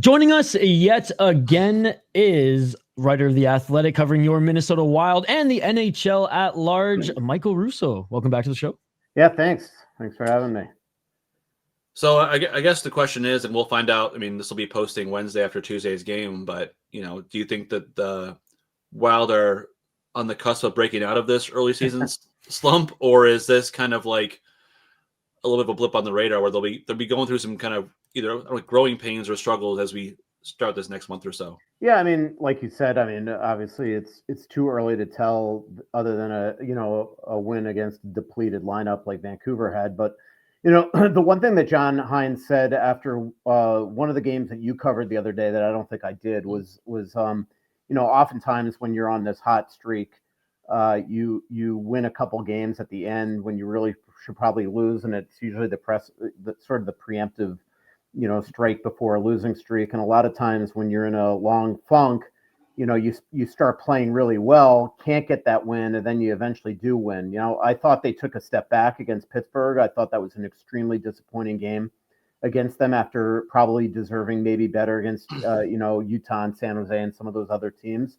Joining us yet again is writer of The Athletic, covering your Minnesota Wild and the NHL at large, Michael Russo. Welcome back to the show. Yeah, thanks. Thanks for having me. So I guess the question is, and we'll find out. I mean, this will be posting Wednesday after Tuesday's game, but do you think that the Wild are on the cusp of breaking out of this early season slump, or is this kind of like a little bit of a blip on the radar where they'll be going through some kind of either growing pains or struggles as we start this next month or so? Yeah, I mean, like you said, I mean, obviously it's too early to tell, other than a win against a depleted lineup like Vancouver had. But the one thing that John Hines said after one of the games that you covered the other day that I don't think I did was oftentimes when you're on this hot streak, you win a couple games at the end when you really should probably lose, and it's usually the preemptive strike before a losing streak. And a lot of times when you're in a long funk, you start playing really well, can't get that win, and then you eventually do win. I thought they took a step back against Pittsburgh. I thought that was an extremely disappointing game against them after probably deserving maybe better against Utah and San Jose and some of those other teams.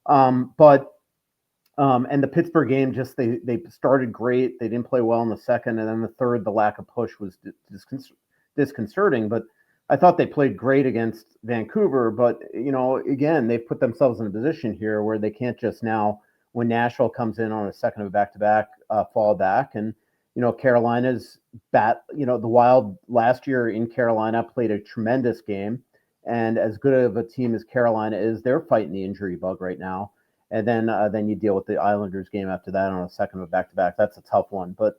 And the Pittsburgh game, just they started great. They didn't play well in the second, and then the third, the lack of push was disconcerting. But I thought they played great against Vancouver. But again, they've put themselves in a position here where they can't just now, when Nashville comes in on a second of back-to-back, fall back. And Carolina's the Wild last year in Carolina played a tremendous game, and as good of a team as Carolina is, they're fighting the injury bug right now. And then you deal with the Islanders game after that on a second of back-to-back. That's a tough one, but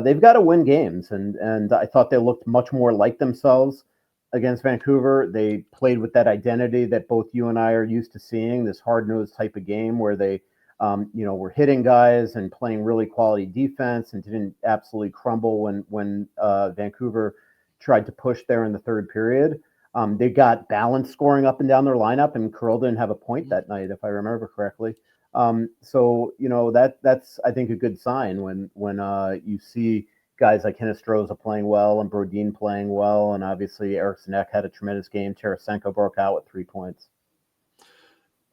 they've got to win games, and I thought they looked much more like themselves against Vancouver. They played with that identity that both you and I are used to seeing, this hard-nosed type of game where they were hitting guys and playing really quality defense and didn't absolutely crumble when Vancouver tried to push there in the third period. They got balance scoring up and down their lineup, and Kirill didn't have a point that night, if I remember correctly. So that's I think a good sign when you see guys like Hinostroza playing well and Brodin playing well, and obviously Eriksson Ek had a tremendous game. Tarasenko broke out with 3 points.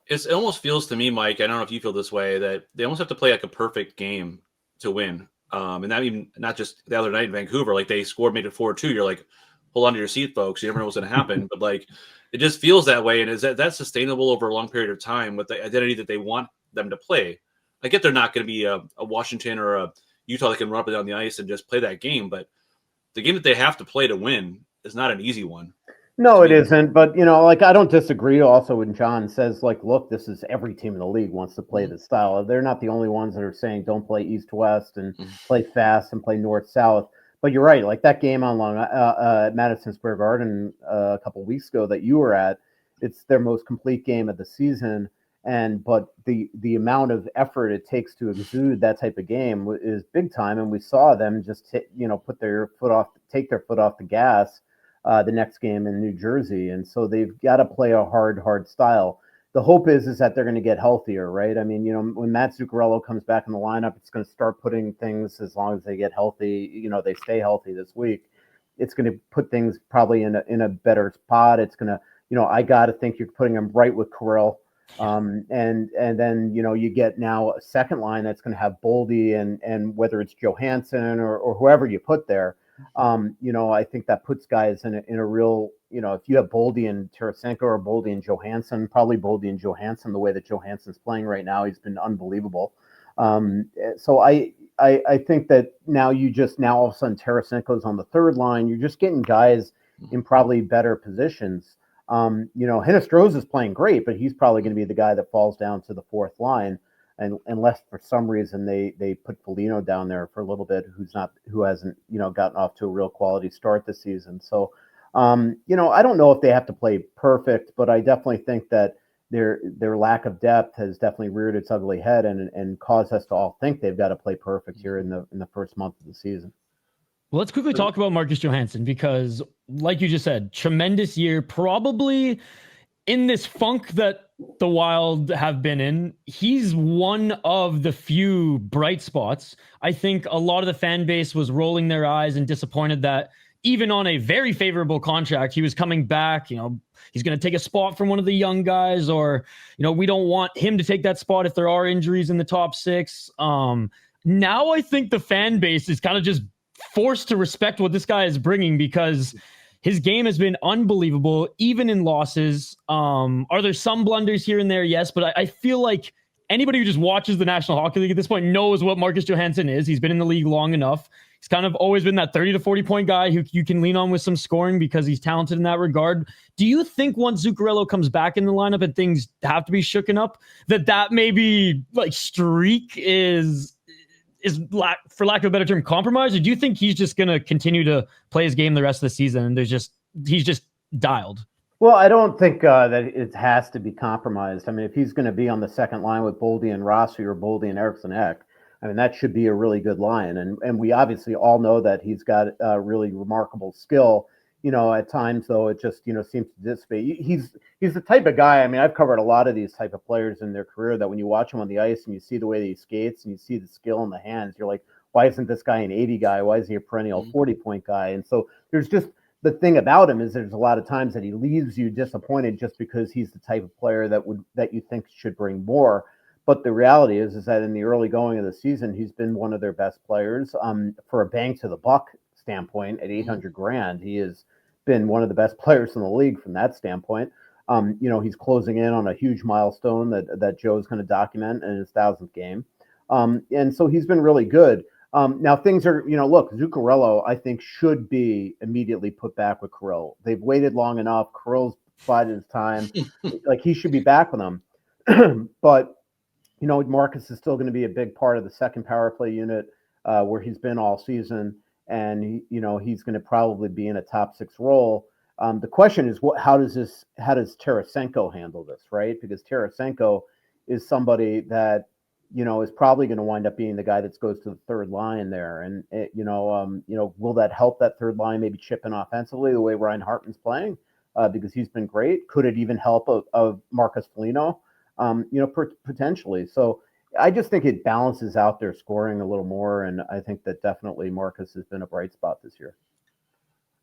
It almost feels to me, Mike, I don't know if you feel this way, that they almost have to play like a perfect game to win. And that even not just the other night in Vancouver, like they scored, made it 4-2. You're like, hold on to your seat, folks. You never know what's going to happen. But like, it just feels that way. And is that sustainable over a long period of time with the identity that they want them to play? I get they're not going to be a Washington or a Utah that can run up and down the ice and just play that game. But the game that they have to play to win is not an easy one. No, it isn't. But, I don't disagree also when John says, look, this is every team in the league wants to play this style. They're not the only ones that are saying don't play east-west and play fast and play north-south. But you're right. Like that game on Madison Square Garden a couple of weeks ago that you were at, it's their most complete game of the season. But the amount of effort it takes to exude that type of game is big time. And we saw them just take their foot off the gas the next game in New Jersey. And so they've got to play a hard style. The hope is that they're going to get healthier, right? I mean, when Matt Zuccarello comes back in the lineup, it's going to start putting things, as long as they get healthy, they stay healthy this week. It's going to put things probably in a better spot. It's going to, I got to think you're putting them right with Kirill. And then, you get now a second line that's going to have Boldy and whether it's Johansson or whoever you put there. I think that puts guys in a real, if you have Boldy and Tarasenko or Boldy and Johansson, probably Boldy and Johansson, the way that Johansson's playing right now, he's been unbelievable. So I think that now all of a sudden Tarasenko's on the third line. You're just getting guys in probably better positions. Hinostroza is playing great, but he's probably going to be the guy that falls down to the fourth line. And unless for some reason they put Foligno down there for a little bit, who hasn't gotten off to a real quality start this season. So I don't know if they have to play perfect, but I definitely think that their lack of depth has definitely reared its ugly head and caused us to all think they've got to play perfect here in the first month of the season. Well, let's quickly talk about Marcus Johansson, because like you just said, tremendous year, probably in this funk that the Wild have been in. He's one of the few bright spots. I think a lot of the fan base was rolling their eyes and disappointed that even on a very favorable contract, he was coming back, he's going to take a spot from one of the young guys, or, we don't want him to take that spot if there are injuries in the top six. Now I think the fan base is kind of just forced to respect what this guy is bringing, because his game has been unbelievable, even in losses. Are there some blunders here and there? Yes, but I feel like anybody who just watches the National Hockey League at this point knows what Marcus Johansson is. He's been in the league long enough. He's kind of always been that 30 to 40 point guy who you can lean on with some scoring because he's talented in that regard. Do you think once Zuccarello comes back in the lineup and things have to be shooken up, that maybe like streak is for lack of a better term compromised? Or do you think he's just going to continue to play his game the rest of the season and he's just dialed? Well, I don't think that it has to be compromised. I mean, if he's going to be on the second line with Boldy and Rossi or Boldy and Eriksson Ek, I mean, that should be a really good line. And we obviously all know that he's got a really remarkable skill. At times, though, it just, seems to dissipate. He's the type of guy, I mean, I've covered a lot of these type of players in their career that when you watch him on the ice and you see the way that he skates and you see the skill in the hands, you're like, why isn't this guy an 80 guy? Why is he a perennial 40-point guy? And so there's just, the thing about him is there's a lot of times that he leaves you disappointed just because he's the type of player that you think should bring more. But the reality is that in the early going of the season, he's been one of their best players. For a bang to the buck standpoint, at $800,000, he has been one of the best players in the league from that standpoint. He's closing in on a huge milestone that Joe's going to document in his 1,000th game. And so he's been really good. Now things are, look, Zuccarello, I think, should be immediately put back with Kirill. They've waited long enough. Kirill's bided his time. Like, he should be back with them. But, Marcus is still going to be a big part of the second power play unit where he's been all season. And, he's going to probably be in a top six role. The question is, how does Tarasenko handle this, right? Because Tarasenko is somebody that, is probably going to wind up being the guy that goes to the third line there. And, will that help that third line maybe chip in offensively the way Ryan Hartman's playing? Because he's been great. Could it even help of Marcus Foligno? Potentially. So I just think it balances out their scoring a little more. And I think that definitely Marcus has been a bright spot this year.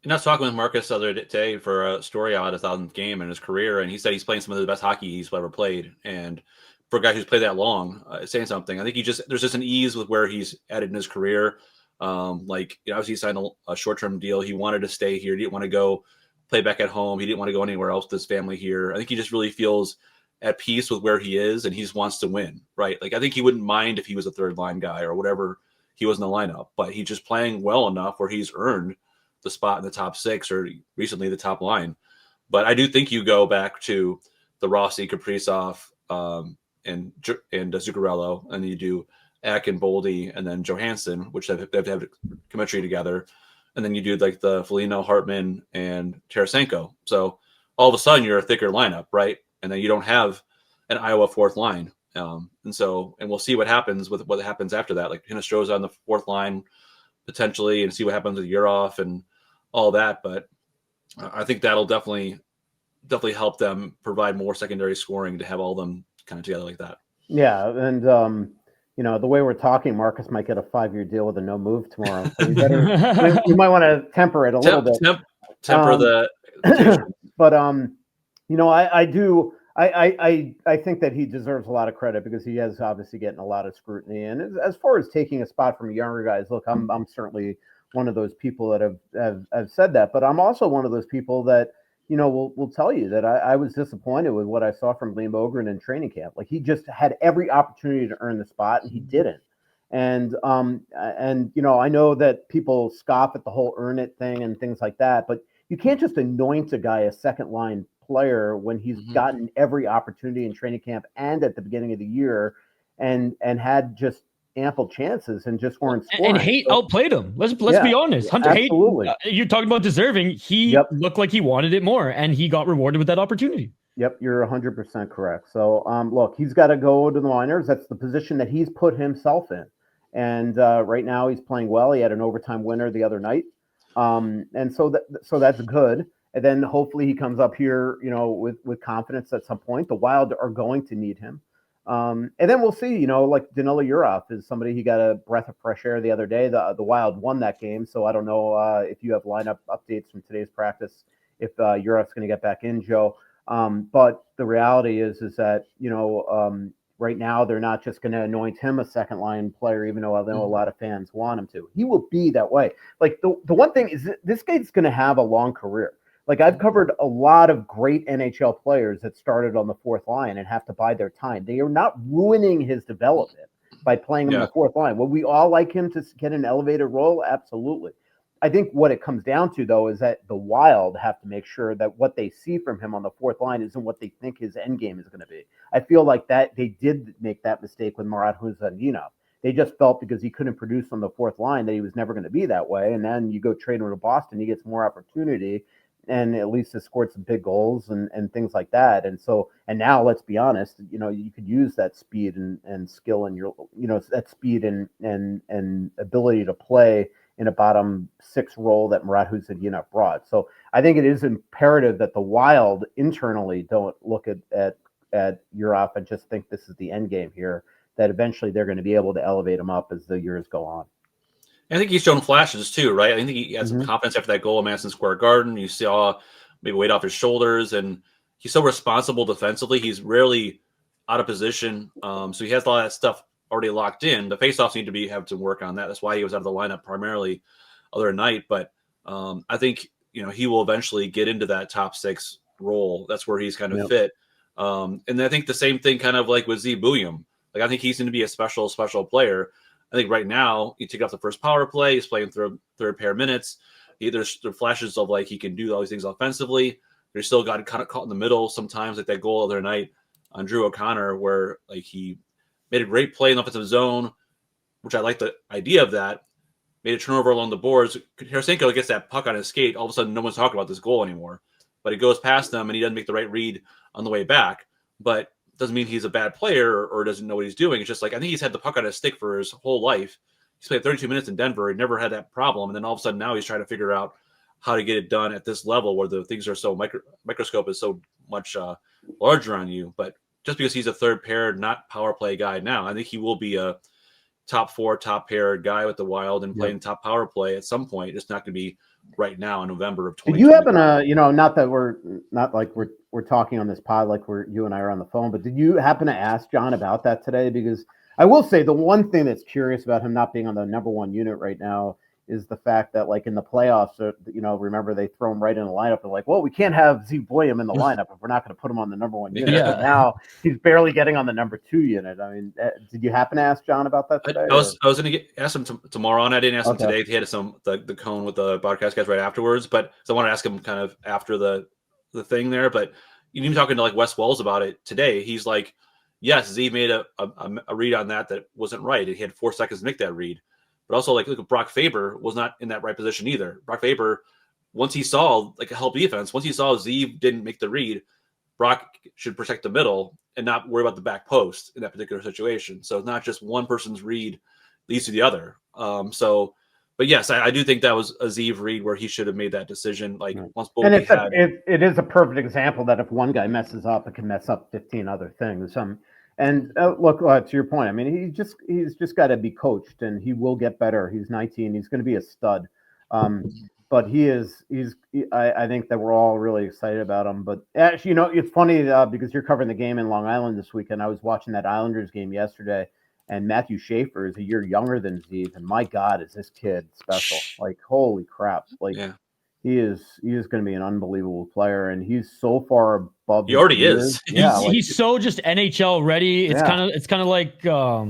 And I was talking with Marcus the other day for a story out his 1,000th game in his career, and he said he's playing some of the best hockey he's ever played. And for a guy who's played that long, saying something, I think there's just an ease with where he's at in his career. Obviously he signed a short-term deal. He wanted to stay here. He didn't want to go play back at home. He didn't want to go anywhere else with his family here. I think he just really feels at peace with where he is, and he just wants to win, right? Like, I think he wouldn't mind if he was a third line guy or whatever he was in the lineup, but he's just playing well enough where he's earned the spot in the top six, or recently the top line. But I do think you go back to the Rossi, Kaprizov, and Zuccarello, and you do Ek and Boldy, and then Johansson, which they've had chemistry together, and then you do like the Foligno, Hartman, and Tarasenko. So all of a sudden you're a thicker lineup, right? And then you don't have an Iowa fourth line. And we'll see what happens with what happens after that. Like Hinostroza on the fourth line potentially, and see what happens with Urov and all that. But I think that'll definitely help them provide more secondary scoring to have all of them kind of together like that. Yeah. And, the way we're talking, Marcus might get a 5-year deal with a no move tomorrow. So you might want to temper it a little bit. Temper the but, I think that he deserves a lot of credit because he has obviously getting a lot of scrutiny. And as far as taking a spot from younger guys, look, I'm certainly one of those people that have said that, but I'm also one of those people that, will tell you that I was disappointed with what I saw from Liam Ogren in training camp. Like, he just had every opportunity to earn the spot and he didn't. And I know that people scoff at the whole earn it thing and things like that, but you can't just anoint a guy a second line player when he's gotten every opportunity in training camp and at the beginning of the year and had just ample chances and just weren't scoring. And Haight outplayed him. Let's be honest. Hunter Haight, you're talking about deserving. He looked like he wanted it more, and he got rewarded with that opportunity. Yep, you're 100% correct. So, look, he's got to go to the minors. That's the position that he's put himself in. And right now he's playing well. He had an overtime winner the other night. And so that's good. And then hopefully he comes up here, with confidence at some point. The Wild are going to need him. And then we'll see, like Danilo Urov is somebody, he got a breath of fresh air the other day. The Wild won that game. So I don't know if you have lineup updates from today's practice, if Europe's going to get back in, Joe. But the reality is that, right now they're not just going to anoint him a second line player, even though I know a lot of fans want him to. He will be that way. Like the one thing is this guy's going to have a long career. Like I've covered a lot of great NHL players that started on the fourth line and have to bide their time. They are not ruining his development by playing him on the fourth line. Would we all like him to get an elevated role? Absolutely. I think what it comes down to, though, is that the Wild have to make sure that what they see from him on the fourth line isn't what they think his end game is going to be. I feel like that they did make that mistake with Murat Huzanginov. They just felt because he couldn't produce on the fourth line that he was never going to be that way. And then you go trade him to Boston, he gets more opportunity and at least has scored some big goals and things like that. And now let's be honest, you could use that speed and skill and that speed and ability to play in a bottom six role that Murat Huzanginov brought. So I think it is imperative that the Wild internally don't look at Europe and just think this is the end game here, that eventually they're going to be able to elevate him up as the years go on. I think he's shown flashes too, right? I think he had some confidence after that goal at Madison Square Garden. You saw maybe weight off his shoulders, and he's so responsible defensively. He's rarely out of position. So he has a lot of that stuff already locked in. The faceoffs need to have to work on that. That's why he was out of the lineup primarily other night. But I think he will eventually get into that top six role. That's where he's kind of fit. And I think the same thing kind of like with Z Buium. Like I think he's going to be a special player. I think right now you take off the first power play. He's playing third pair minutes. There's flashes of like he can do all these things offensively. There's still got kind of caught in the middle sometimes, like that goal the other night on Drew O'Connor, where like he made a great play in the offensive zone, which I like the idea of that. Made a turnover along the boards. Tarasenko gets that puck on his skate. All of a sudden, no one's talking about this goal anymore. But it goes past them, and he doesn't make the right read on the way back. But doesn't mean he's a bad player or doesn't know what he's doing. It's just like I think he's had the puck on his stick for his whole life. He's played 32 minutes in Denver. He never had that problem. And then all of a sudden now he's trying to figure out how to get it done at this level where the things are so microscope is so much larger on you. But just because he's a third pair, not power play guy now, I think he will be a top four, top pair guy with the Wild and playing top power play at some point. It's not going to be right now in November of 2020. Did you happen to, not that we're talking on this pod like you and I are on the phone, but did you happen to ask John about that today? Because I will say the one thing that's curious about him not being on the number one unit right now is the fact that like in the playoffs, remember they throw him right in the lineup. They're like, well, we can't have Z Buium in the lineup if we're not going to put him on the number one unit. Yeah. But now he's barely getting on the number two unit. I mean, did you happen to ask John about that today? I was going to ask him tomorrow, and I didn't ask him today. He had the cone with the broadcast guys right afterwards, but so I want to ask him kind of after the thing there. But even talking to like Wes Wells about it today, he's like, yes, Z made a read on that wasn't right. He had 4 seconds to make that read. But also, like, look at Brock Faber was not in that right position either. Brock Faber, once he saw like a help defense, once he saw Z didn't make the read, Brock should protect the middle and not worry about the back post in that particular situation. So it's not just one person's read leads to the other. But yes, I do think that was a Z read where he should have made that decision. Like once both and it is a perfect example that if one guy messes up, it can mess up 15 other things. And look, to your point, I mean, he's just got to be coached, and he will get better. He's 19. He's going to be a stud. But I think that we're all really excited about him. But actually, it's funny because you're covering the game in Long Island this weekend. I was watching that Islanders game yesterday, and Matthew Schaefer is a year younger than Zeev. And my God, is this kid special? Like, holy crap! Like, he is going to be an unbelievable player, and he's so far above. He already is. Yeah, he's so just NHL ready. It's kind of like it's kind of like Cale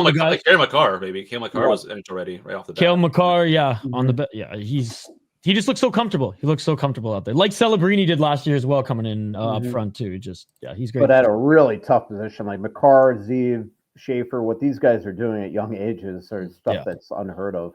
McCarr, maybe. Cale McCarr was NHL ready right off the bat. Cale McCarr, on the he just looks so comfortable. He looks so comfortable out there, like Celebrini did last year as well, coming in up front too. He's great. But at a really tough position, like McCarr, Zeev, Schaefer, what these guys are doing at young ages are stuff that's unheard of.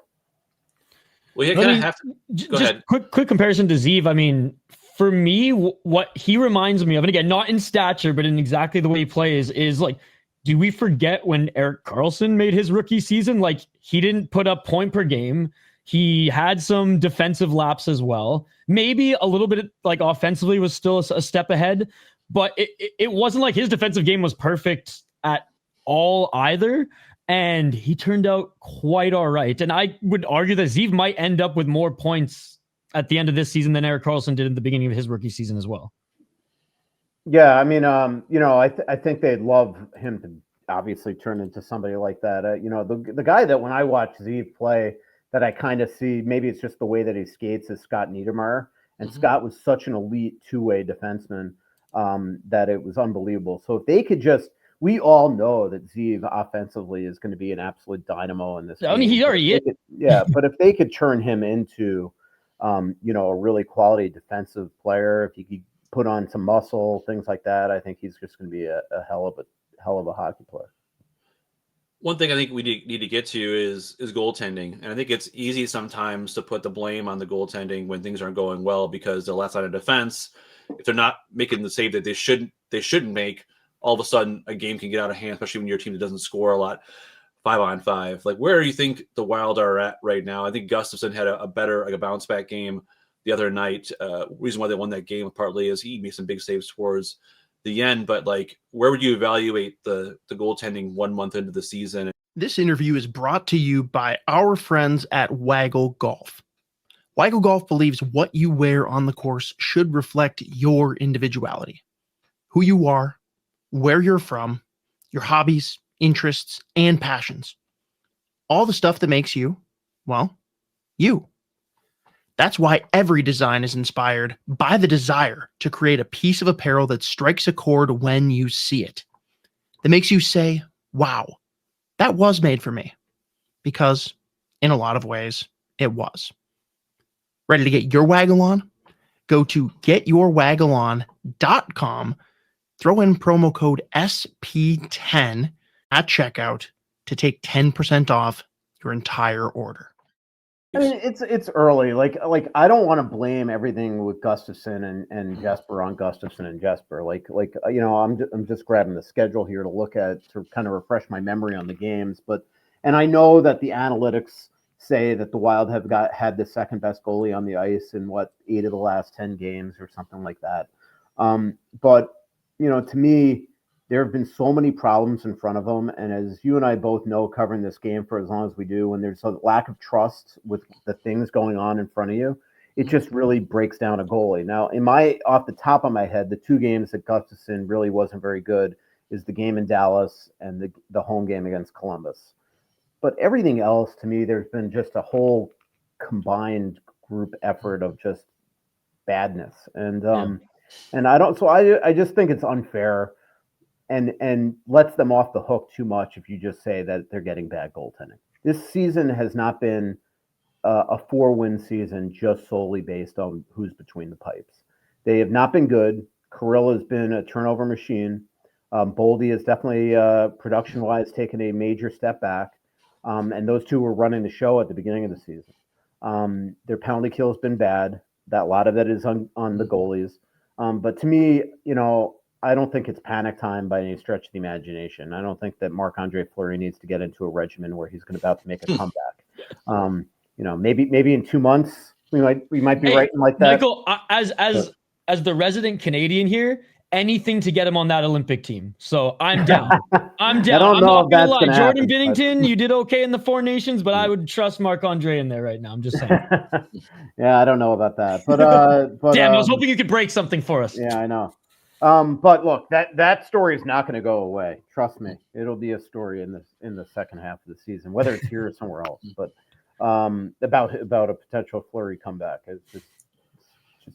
Well, you kind of have to go ahead. Quick comparison to Zeev. I mean, for me, what he reminds me of, and again, not in stature, but in exactly the way he plays, is like, do we forget when Erik Karlsson made his rookie season? Like, he didn't put up point per game. He had some defensive laps as well. Maybe a little bit like offensively was still a step ahead, but it wasn't like his defensive game was perfect at all either. And he turned out quite all right. And I would argue that Zeev might end up with more points at the end of this season than Erik Karlsson did in the beginning of his rookie season as well. Yeah, I mean, I think they'd love him to obviously turn into somebody like that. The guy that when I watch Zeev play that I kind of see, maybe it's just the way that he skates, is Scott Niedermayer. And Scott was such an elite two-way defenseman that it was unbelievable. So if they could we all know that Zeev offensively is going to be an absolute dynamo in this game. I mean, he already is. But if they could turn him into, a really quality defensive player, if he could put on some muscle, things like that, I think he's just going to be a hell of a hockey player. One thing I think we need to get to is goaltending. And I think it's easy sometimes to put the blame on the goaltending when things aren't going well, because the left side of defense, if they're not making the save that they shouldn't make, all of a sudden a game can get out of hand, especially when you're a team that doesn't score a lot 5-on-5. Like, where do you think the Wild are at right now? I think Gustafsson had a better, a bounce back game the other night. Reason why they won that game partly is he made some big saves towards the end, but where would you evaluate the goaltending 1 month into the season? This interview is brought to you by our friends at Waggle Golf. Waggle Golf believes what you wear on the course should reflect your individuality, who you are, where you're from, your hobbies, interests, and passions. All the stuff that makes you, well, you. That's why every design is inspired by the desire to create a piece of apparel that strikes a chord when you see it, that makes you say, wow, that was made for me. Because in a lot of ways, it was. Ready to get your waggle on? Go to getyourwaggleon.com, throw in promo code SP10 at checkout to take 10% off your entire order. I mean, it's early. Like I don't want to blame everything with Gustafsson and Jesper on Gustafsson and Jesper. I'm just grabbing the schedule here to look at to kind of refresh my memory on the games. And I know that the analytics say that the Wild have had the second best goalie on the ice in 8 of the last 10 games or something like that. But to me, there have been so many problems in front of them. And as you and I both know, covering this game for as long as we do, when there's a lack of trust with the things going on in front of you, it just really breaks down a goalie. Now, off the top of my head, the 2 games that Gustafsson really wasn't very good is the game in Dallas and the home game against Columbus. But everything else, to me, there's been just a whole combined group effort of just badness. And I just think it's unfair and lets them off the hook too much if you just say that they're getting bad goaltending. This season has not been a 4-win season just solely based on who's between the pipes. They have not been good. Kirill has been a turnover machine. Boldy has definitely, production-wise, taken a major step back. And those two were running the show at the beginning of the season. Their penalty kill has been bad. A lot of that is on the goalies. But to me, I don't think it's panic time by any stretch of the imagination. I don't think that Marc-Andre Fleury needs to get into a regimen where he's about to make a comeback. Maybe in 2 months we might be writing like that. Michael, as the resident Canadian here, anything to get him on that Olympic team. So I'm down. I'm down. I'm not gonna lie. Jordan Binnington, you did okay in the 4 Nations, but I would trust Marc-Andre in there right now. I'm just saying. Yeah, I don't know about that, but damn, I was hoping you could break something for us. Yeah, I know. But look, that story is not going to go away. Trust me, it'll be a story in the second half of the season, whether it's here or somewhere else. But about a potential Fleury comeback, it's just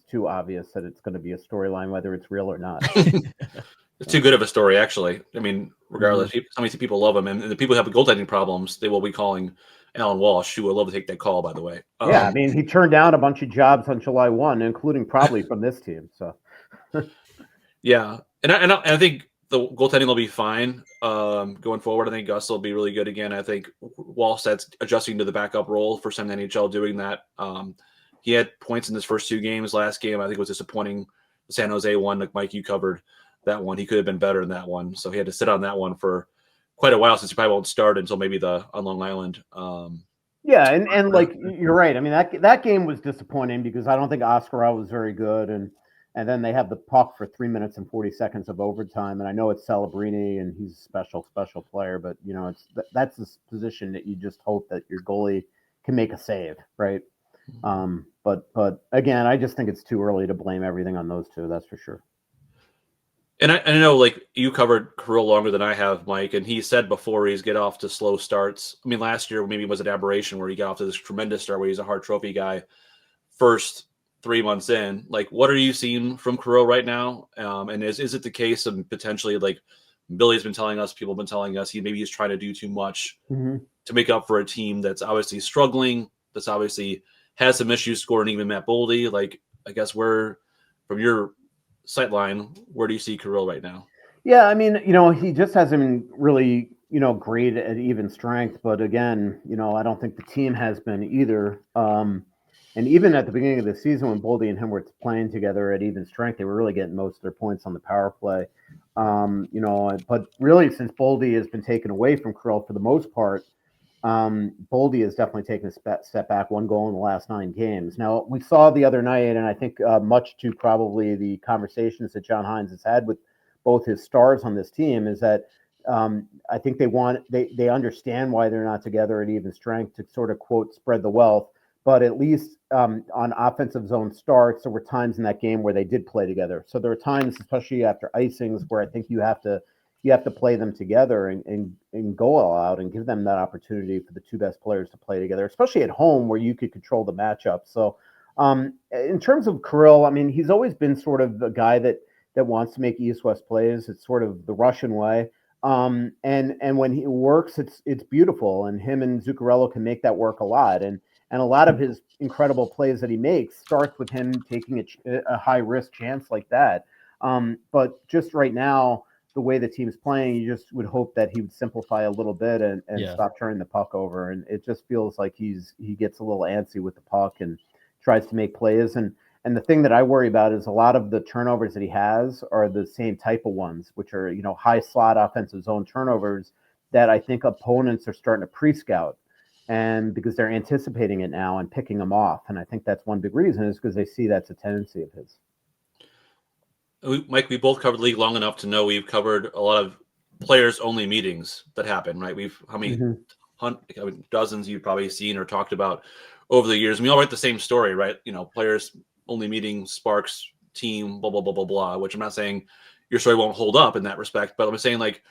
too obvious that it's going to be a storyline, whether it's real or not. It's too good of a story, actually. I mean, regardless, so many people love him, and the people who have goaltending problems, they will be calling Alan Walsh, who would love to take that call, by the way. Yeah, I mean, he turned down a bunch of jobs on July 1, including probably from this team. So. Yeah, and I think the goaltending will be fine going forward. I think Gus will be really good again. I think Wallstedt's adjusting to the backup role for some NHL doing that. He had points in his first 2 games. Last game, I think, was disappointing. The San Jose one, like Mike, you covered that one. He could have been better in that one. So he had to sit on that one for quite a while, since he probably won't start until maybe on Long Island. Yeah, and like you're right. I mean, that game was disappointing because I don't think Oscarov was very good, and then they have the puck for 3 minutes and 40 seconds of overtime. And I know it's Celebrini and he's a special player, but that's this position that you just hope that your goalie can make a save, right? But again, I just think it's too early to blame everything on those two. That's for sure. And I know, like, you covered Kirill longer than I have, Mike, and he said before he's get off to slow starts. I mean, last year maybe was an aberration where he got off to this tremendous start where he's a Hart Trophy guy first 3 months in. Like, what are you seeing from Kirill right now? And is it the case of potentially, like Billy's been telling us, people have been telling us, he's trying to do too much to make up for a team that's obviously struggling, that's obviously has some issues scoring even Matt Boldy. Like, I guess from your sightline, where do you see Kirill right now? Yeah, I mean, he just hasn't been really, great at even strength. But again, I don't think the team has been either. And even at the beginning of the season, when Boldy and him were playing together at even strength, they were really getting most of their points on the power play. But really, since Boldy has been taken away from Kirill for the most part, Boldy has definitely taken a step back, 1 goal in the last 9 games. Now, we saw the other night, and I think much to probably the conversations that John Hines has had with both his stars on this team, is that I think they understand why they're not together at even strength to sort of, quote, spread the wealth. But at least on offensive zone starts, there were times in that game where they did play together. So there were times, especially after icings, where I think you have to play them together and go all out and give them that opportunity for the 2 best players to play together, especially at home where you could control the matchup. So in terms of Kirill, I mean, he's always been sort of the guy that wants to make East-West plays. It's sort of the Russian way. And when he works, it's beautiful. And him and Zuccarello can make that work a lot. And a lot of his incredible plays that he makes starts with him taking a high-risk chance like that. But just right now, the way the team's playing, you just would hope that he would simplify a little bit and stop turning the puck over. And it just feels like he gets a little antsy with the puck and tries to make plays. And the thing that I worry about is a lot of the turnovers that he has are the same type of ones, which are, high slot offensive zone turnovers that I think opponents are starting to pre-scout. And because they're anticipating it now and picking them off. And I think that's one big reason is because they see that's a tendency of his. Mike, we both covered the league long enough to know we've covered a lot of players-only meetings that happen, right? How many dozens you've probably seen or talked about over the years. And we all write the same story, right? Players-only meeting sparks team, blah, blah, blah, blah, blah, which I'm not saying your story won't hold up in that respect, but I'm saying, like,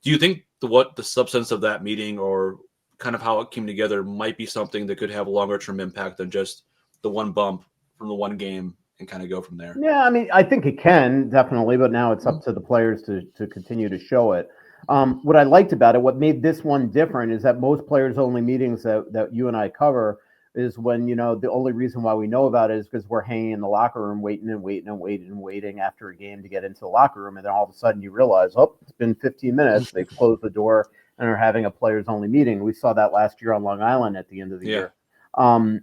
do you think the substance of that meeting or kind of how it came together might be something that could have a longer-term impact than just the one bump from the one game and kind of go from there? Yeah, I mean, I think it can definitely, but now it's up to the players to continue to show it. What I liked about it, what made this one different, is that most players-only meetings that you and I cover is when, the only reason why we know about it is because we're hanging in the locker room waiting after a game to get into the locker room. And then all of a sudden you realize, oh, it's been 15 minutes. They've closed the door and are having a players-only meeting. We saw that last year on Long Island at the end of the year. And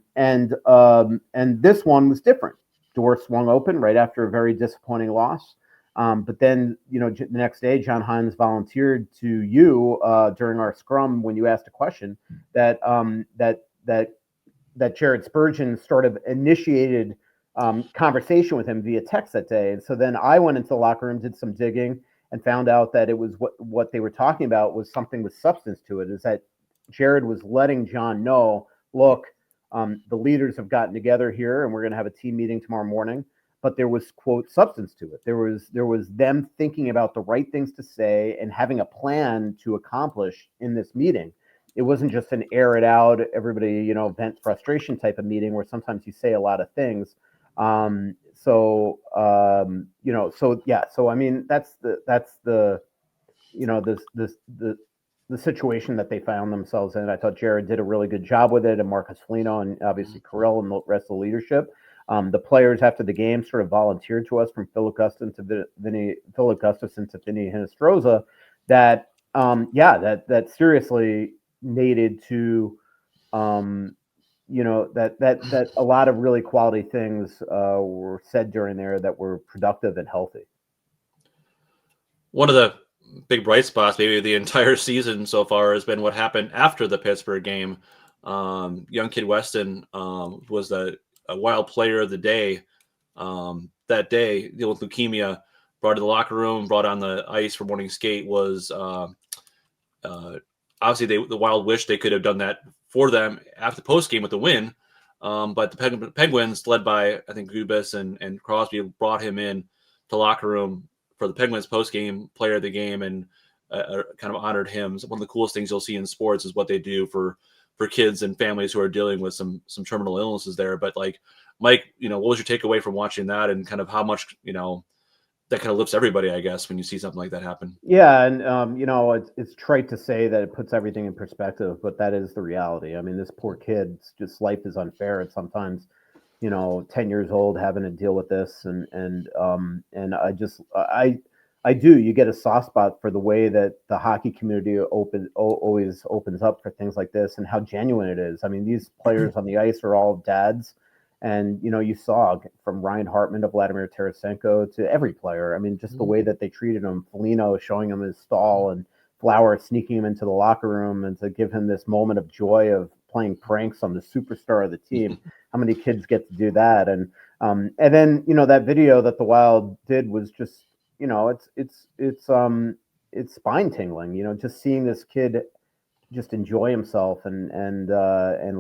this one was different. Door swung open right after a very disappointing loss. But then, the next day, John Hines volunteered to you during our scrum when you asked a question that Jared Spurgeon sort of initiated conversation with him via text that day. And so then I went into the locker room, did some digging, and found out that it was what they were talking about was something with substance to it, is that Jared was letting John know, look, the leaders have gotten together here and we're going to have a team meeting tomorrow morning, but there was, quote, substance to it. There was them thinking about the right things to say and having a plan to accomplish in this meeting. It wasn't just an air it out, everybody, vent frustration type of meeting where sometimes you say a lot of things. So I mean, that's the situation that they found themselves in. I thought Jared did a really good job with it, and Marcus Foligno, and obviously Kirill and the rest of the leadership. The players after the game sort of volunteered to us, from Philip Gustafson to Vinny Hinostroza, that that seriously needed to that a lot of really quality things were said during there that were productive and healthy. One of the big bright spots, maybe the entire season so far, has been what happened after the Pittsburgh game. Young Kid Weston was a wild player of the day that day, dealing with leukemia, brought to the locker room, brought on the ice for morning skate. Was obviously the Wild wish they could have done that for them after the post game with the win. But the Penguins, led by I think Gubas and Crosby, brought him in to locker room for the Penguins post game player of the game and kind of honored him. So one of the coolest things you'll see in sports is what they do for kids and families who are dealing with some terminal illnesses there. But like Mike, what was your takeaway from watching that, and kind of how much that kind of lifts everybody, I guess, when you see something like that happen? Yeah, and it's trite to say that it puts everything in perspective, but that is the reality. I mean, this poor kid's just life is unfair, and sometimes 10 years old having to deal with this, and I do. You get a soft spot for the way that the hockey community always opens up for things like this, and how genuine it is. I mean, these players on the ice are all dads, and you saw from Ryan Hartman to Vladimir Tarasenko to every player. I mean, just the way that they treated him. Foligno showing him his stall, and Flower sneaking him into the locker room, and to give him this moment of joy of playing pranks on the superstar of the team. How many kids get to do that? And then that video that the Wild did was just it's spine tingling. Just seeing this kid just enjoy himself and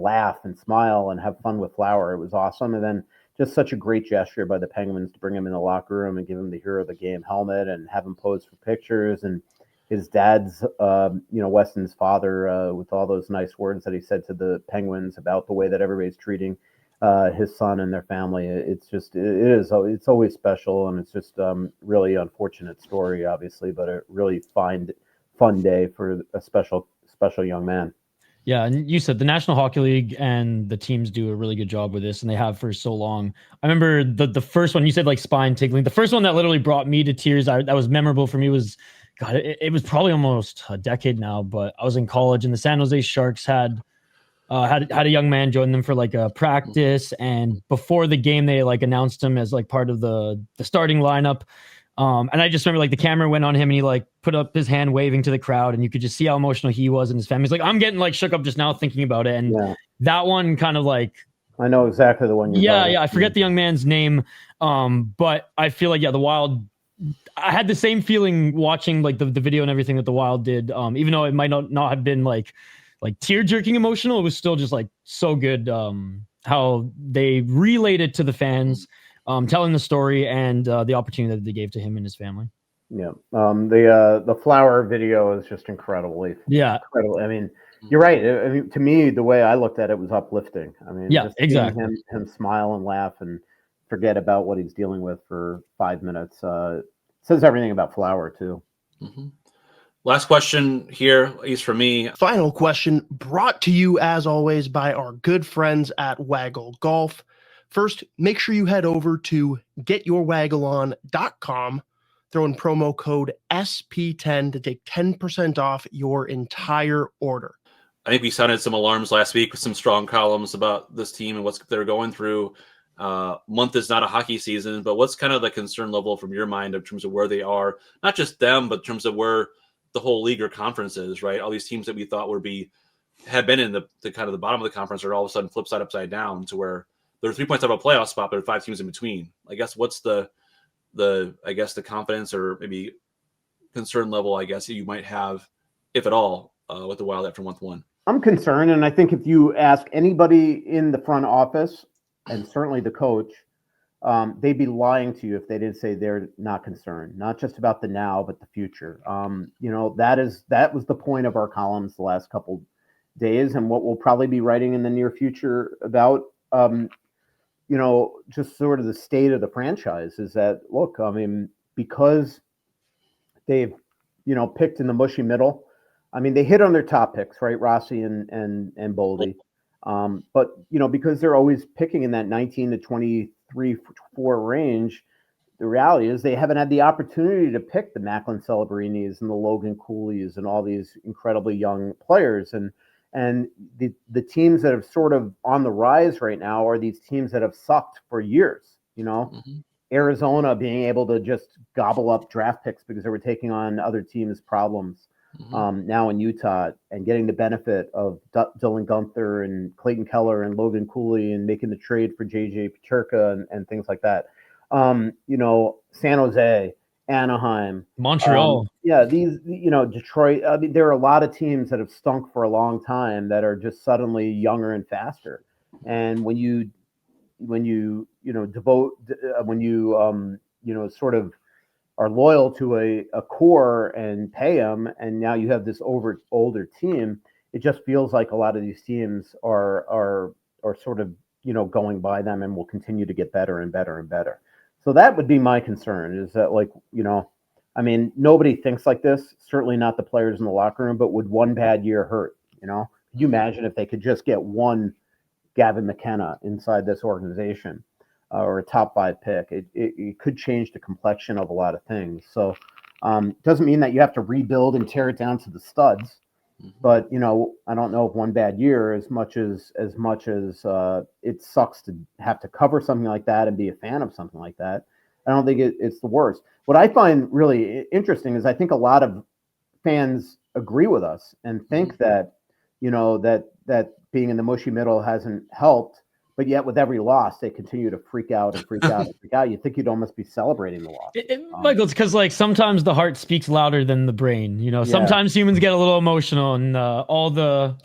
laugh and smile and have fun with Flower. It was awesome. And then just such a great gesture by the Penguins to bring him in the locker room and give him the hero of the game helmet and have him pose for pictures. And his dad's, Weston's father, with all those nice words that he said to the Penguins about the way that everybody's treating his son and their family. It's always special, and it's just really unfortunate story, obviously, but a really fun day for a special young man. Yeah, and you said the National Hockey League and the teams do a really good job with this, and they have for so long. I remember the first one, you said like spine tingling. The first one that literally brought me to tears, that was memorable for me, was, God, it was probably almost a decade now, but I was in college, and the San Jose Sharks had a young man join them for like a practice, and before the game they like announced him as like part of the starting lineup. And I just remember like the camera went on him, and he like put up his hand waving to the crowd, and you could just see how emotional he was and his family. He's like, I'm getting like shook up just now thinking about it. And that one kind of like, I know exactly the one you're talking about. I forget the young man's name. But I feel like, the Wild, I had the same feeling watching like the video and everything that the Wild did. Even though it might not have been like tear-jerking emotional, it was still just like so good how they relayed it to the fans, telling the story and the opportunity that they gave to him and his family. Yeah. The Flower video is just incredible. Incredible. I mean, you're right. I mean, to me, the way I looked at it was uplifting. I mean, just exactly. seeing him smile and laugh and forget about what he's dealing with for 5 minutes says everything about Flower too. Mm-hmm. Last question here, at least for me. Final question, brought to you as always by our good friends at Waggle Golf. First, make sure you head over to getyourwaggleon.com, throw in promo code SP10 to take 10% off your entire order. I think we sounded some alarms last week with some strong columns about this team and what they're going through. Month is not a hockey season, but what's kind of the concern level from your mind in terms of where they are, not just them, but in terms of where the whole league or conference is, right? All these teams that we thought had been in the kind of the bottom of the conference are all of a sudden flip side upside down to where they're 3 points out of a playoff spot, but there are 5 teams in between. I guess what's the confidence or maybe concern level, I guess, that you might have, if at all, with the Wild after month one? I'm concerned, and I think if you ask anybody in the front office, and certainly the coach, they'd be lying to you if they didn't say they're not concerned, not just about the now, but the future. That was the point of our columns the last couple days, and what we'll probably be writing in the near future about, just sort of the state of the franchise is that, look, I mean, because they've, picked in the mushy middle. I mean, they hit on their top picks, right? Rossi and Boldy. But, because they're always picking in that 19 to 23, 4 range, the reality is they haven't had the opportunity to pick the Macklin Celebrinis and the Logan Coolies and all these incredibly young players. And the teams that have sort of on the rise right now are these teams that have sucked for years, Mm-hmm. Arizona being able to just gobble up draft picks because they were taking on other teams' problems. Mm-hmm. Now in Utah, and getting the benefit of Dylan Gunther and Clayton Keller and Logan Cooley and making the trade for JJ Peterka and things like that. San Jose, Anaheim, Montreal. These, Detroit. I mean, there are a lot of teams that have stunk for a long time that are just suddenly younger and faster. And when you devote, when you sort of are loyal to a core and pay them, and now you have this older team, it just feels like a lot of these teams are sort of going by them and will continue to get better and better and better. So that would be my concern, is that, like, I mean, nobody thinks like this, certainly not the players in the locker room, but would one bad year hurt? Could you imagine if they could just get one Gavin McKenna inside this organization, or a top 5 pick? It could change the complexion of a lot of things. So doesn't mean that you have to rebuild and tear it down to the studs. But I don't know if one bad year, as much as it sucks to have to cover something like that and be a fan of something like that, I don't think it's the worst. What I find really interesting is I think a lot of fans agree with us and think that that being in the mushy middle hasn't helped, but yet with every loss they continue to freak out and freak out and freak out. You'd think you'd almost be celebrating the loss. Michael, it's because, like, sometimes the heart speaks louder than the brain. Sometimes humans get a little emotional, and all the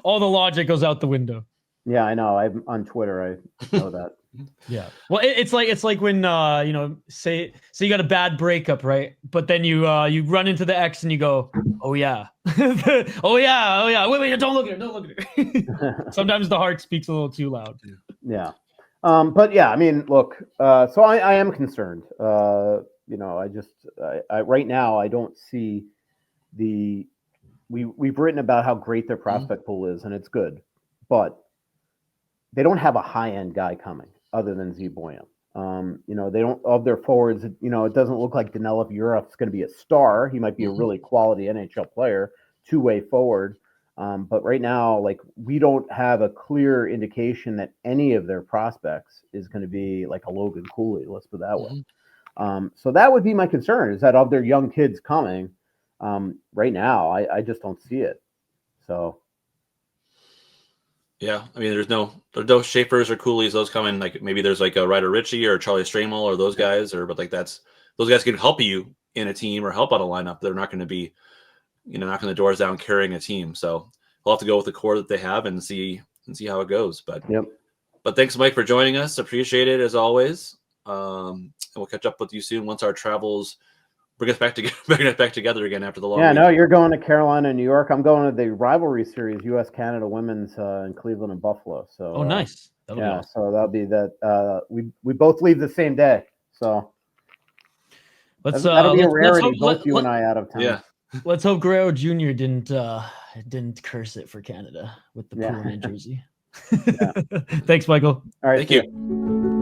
logic goes out the window. Yeah, I know. I'm on Twitter. I know that. Yeah. Well, it's like when say you got a bad breakup, right? But then you run into the ex and you go, oh yeah, oh yeah. Wait, don't look at her. Sometimes the heart speaks a little too loud. Yeah. But yeah, I mean, look. So I am concerned. I right now I don't see we've written about how great their prospect pool is, and it's good, but they don't have a high-end guy coming other than Buium. They don't, of their forwards, it doesn't look like Danilov Europe's going to be a star. He might be a really quality NHL player, two-way forward. But right now, like, we don't have a clear indication that any of their prospects is going to be like a Logan Cooley, let's put it that way. So that would be my concern, is that of their young kids coming, right now, I just don't see it. So. Yeah, I mean, there's no Schaefers or Coolies. Those come in, like, maybe there's like a Ryder Ritchie or Charlie Stramel or those guys, but like those guys can help you in a team or help out a lineup. They're not going to be, knocking the doors down, carrying a team. So we'll have to go with the core that they have and see how it goes. But But thanks, Mike, for joining us. Appreciate it as always. And we'll catch up with you soon once our travels bring us back together again after the long week. No, you're going to Carolina and New York. I'm going to the rivalry series, U.S.-Canada women's, in Cleveland and Buffalo. So nice. That'll be awesome. So that'll be that. We both leave the same day. So that'll be a rarity. Both you and I out of town. Yeah. Let's hope Guerrero Jr. didn't curse it for Canada with the Pullman jersey. Thanks, Michael. All right. Thank you.